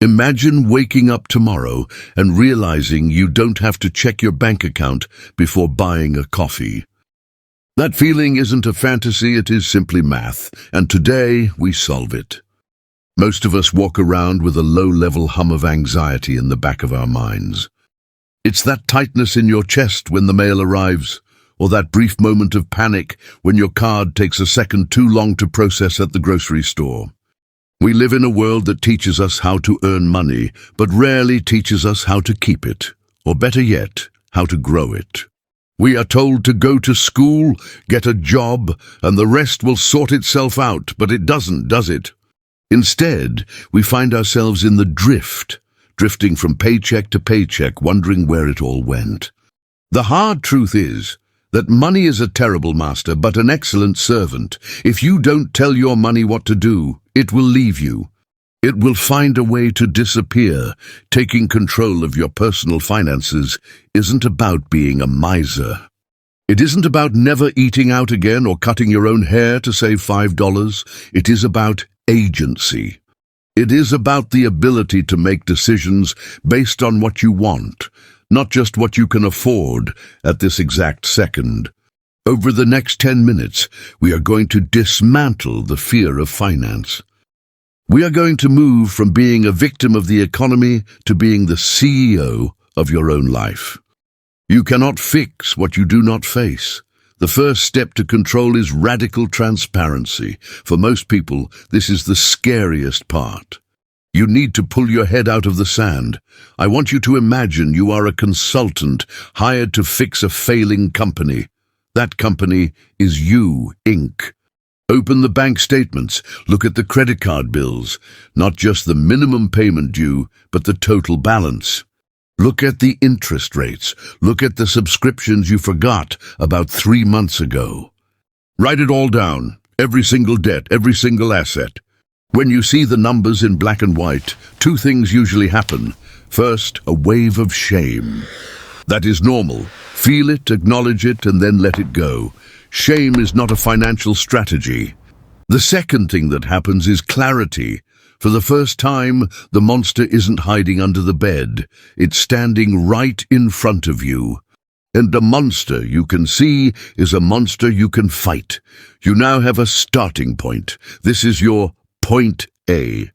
Imagine waking up tomorrow and realizing you don't have to check your bank account before buying a coffee. That feeling isn't a fantasy, it is simply math, and today we solve it. Most of us walk around with a low-level hum of anxiety in the back of our minds. It's that tightness in your chest when the mail arrives, or that brief moment of panic when your card takes a second too long to process at the grocery store. We live in a world that teaches us how to earn money, but rarely teaches us how to keep it, or better yet, how to grow it. We are told to go to school, get a job, and the rest will sort itself out, but it doesn't, does it? Instead, we find ourselves in the drifting from paycheck to paycheck, wondering where it all went. The hard truth is that money is a terrible master, but an excellent servant. If you don't tell your money what to do, it will leave you. It will find a way to disappear. Taking control of your personal finances isn't about being a miser. It isn't about never eating out again or cutting your own hair to save $5. It is about agency. It is about the ability to make decisions based on what you want, not just what you can afford at this exact second. Over the next 10 minutes, we are going to dismantle the fear of finance. We are going to move from being a victim of the economy to being the CEO of your own life. You cannot fix what you do not face. The first step to control is radical transparency. For most people, this is the scariest part. You need to pull your head out of the sand. I want you to imagine you are a consultant hired to fix a failing company. That company is you, Inc. Open the bank statements, look at the credit card bills, not just the minimum payment due, but the total balance. Look at the interest rates, look at the subscriptions you forgot about 3 months ago. Write it all down, every single debt, every single asset. When you see the numbers in black and white, 2 things usually happen. First, a wave of shame. That is normal. Feel it, acknowledge it, and then let it go. Shame is not a financial strategy. The second thing that happens is clarity. For the first time, the monster isn't hiding under the bed. It's standing right in front of you. And the monster you can see is a monster you can fight. You now have a starting point. This is your point A.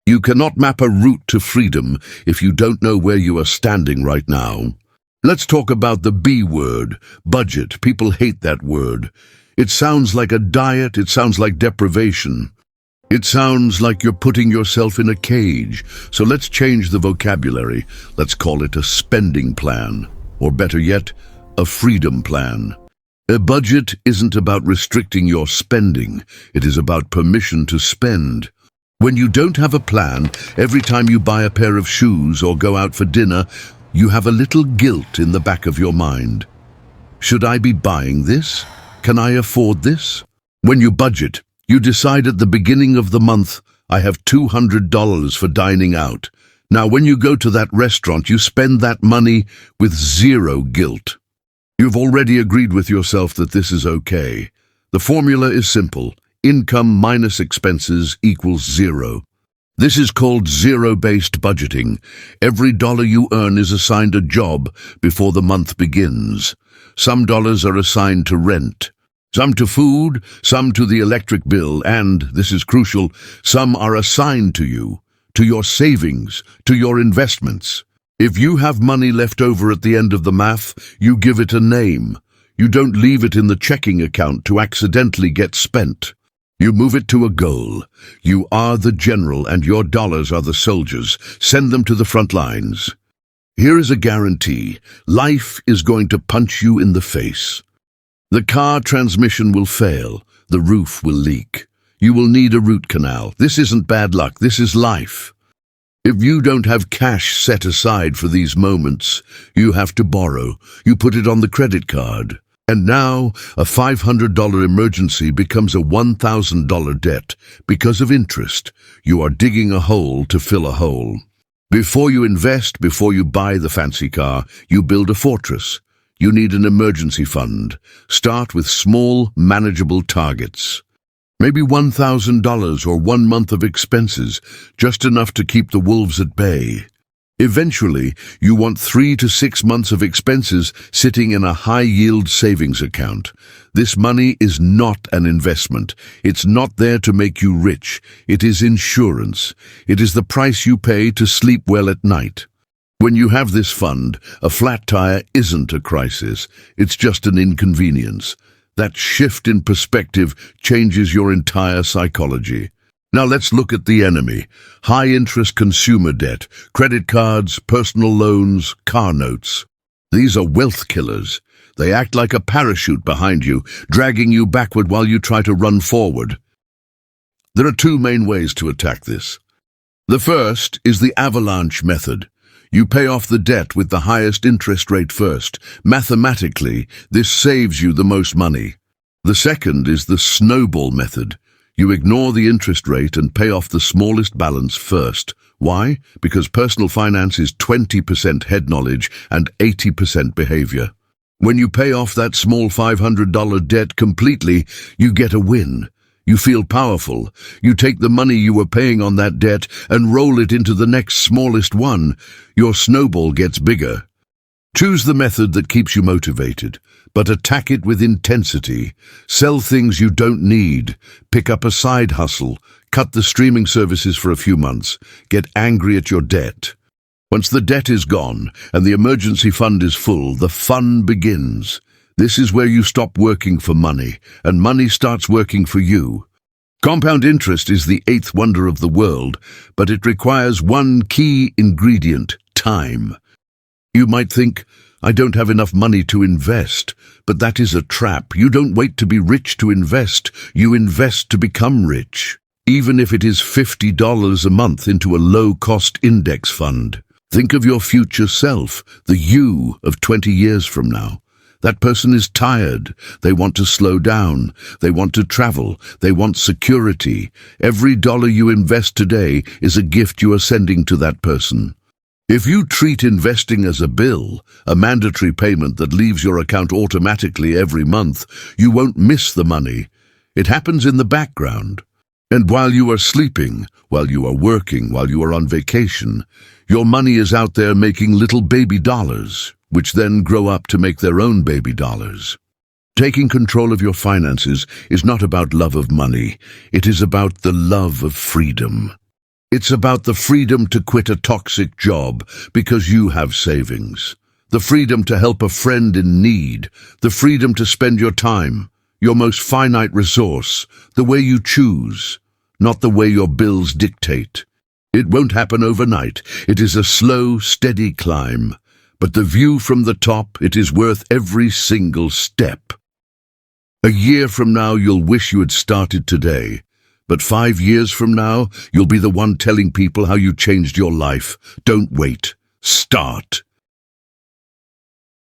You cannot map a route to freedom if you don't know where you are standing right now. Let's talk about the B word, budget. People hate that word. It sounds like a diet, it sounds like deprivation. It sounds like you're putting yourself in a cage. So let's change the vocabulary. Let's call it a spending plan, or better yet, a freedom plan. A budget isn't about restricting your spending. It is about permission to spend. When you don't have a plan, every time you buy a pair of shoes or go out for dinner, you have a little guilt in the back of your mind. Should I be buying this? Can I afford this? When you budget, you decide at the beginning of the month, I have $200 for dining out. Now, when you go to that restaurant, you spend that money with zero guilt. You've already agreed with yourself that this is okay. The formula is simple. Income minus expenses equals 0. This is called zero-based budgeting. Every dollar you earn is assigned a job before the month begins. Some dollars are assigned to rent, some to food, some to the electric bill, and, this is crucial, some are assigned to you, to your savings, to your investments. If you have money left over at the end of the math, you give it a name. You don't leave it in the checking account to accidentally get spent. You move it to a goal. You are the general and your dollars are the soldiers. Send them to the front lines. Here is a guarantee. Life is going to punch you in the face. The car transmission will fail. The roof will leak. You will need a root canal. This isn't bad luck. This is life. If you don't have cash set aside for these moments, you have to borrow. You put it on the credit card. And now, a $500 emergency becomes a $1,000 debt. Because of interest, you are digging a hole to fill a hole. Before you invest, before you buy the fancy car, you build a fortress. You need an emergency fund. Start with small, manageable targets. Maybe $1,000 or 1 month of expenses, just enough to keep the wolves at bay. Eventually, you want 3 to 6 months of expenses sitting in a high-yield savings account. This money is not an investment. It's not there to make you rich. It is insurance. It is the price you pay to sleep well at night. When you have this fund, a flat tire isn't a crisis. It's just an inconvenience. That shift in perspective changes your entire psychology. Now let's look at the enemy. High-interest consumer debt, credit cards, personal loans, car notes. These are wealth killers. They act like a parachute behind you, dragging you backward while you try to run forward. There are 2 main ways to attack this. The first is the Avalanche method. You pay off the debt with the highest interest rate first. Mathematically, this saves you the most money. The second is the Snowball method. You ignore the interest rate and pay off the smallest balance first. Why? Because personal finance is 20% head knowledge and 80% behavior. When you pay off that small $500 debt completely, you get a win. You feel powerful. You take the money you were paying on that debt and roll it into the next smallest one. Your snowball gets bigger. Choose the method that keeps you motivated, but attack it with intensity. Sell things you don't need. Pick up a side hustle. Cut the streaming services for a few months. Get angry at your debt. Once the debt is gone and the emergency fund is full, the fun begins. This is where you stop working for money, and money starts working for you. Compound interest is the 8th wonder of the world, but it requires one key ingredient: time. You might think, I don't have enough money to invest, but that is a trap. You don't wait to be rich to invest. You invest to become rich, even if it is $50 a month into a low-cost index fund. Think of your future self, the you of 20 years from now. That person is tired. They want to slow down. They want to travel. They want security. Every dollar you invest today is a gift you are sending to that person. If you treat investing as a bill, a mandatory payment that leaves your account automatically every month, you won't miss the money. It happens in the background. And while you are sleeping, while you are working, while you are on vacation, your money is out there making little baby dollars, which then grow up to make their own baby dollars. Taking control of your finances is not about love of money. It is about the love of freedom. It's about the freedom to quit a toxic job because you have savings. The freedom to help a friend in need. The freedom to spend your time, your most finite resource, the way you choose, not the way your bills dictate. It won't happen overnight. It is a slow, steady climb. But the view from the top, it is worth every single step. A year from now, you'll wish you had started today. But 5 years from now, you'll be the one telling people how you changed your life. Don't wait. Start.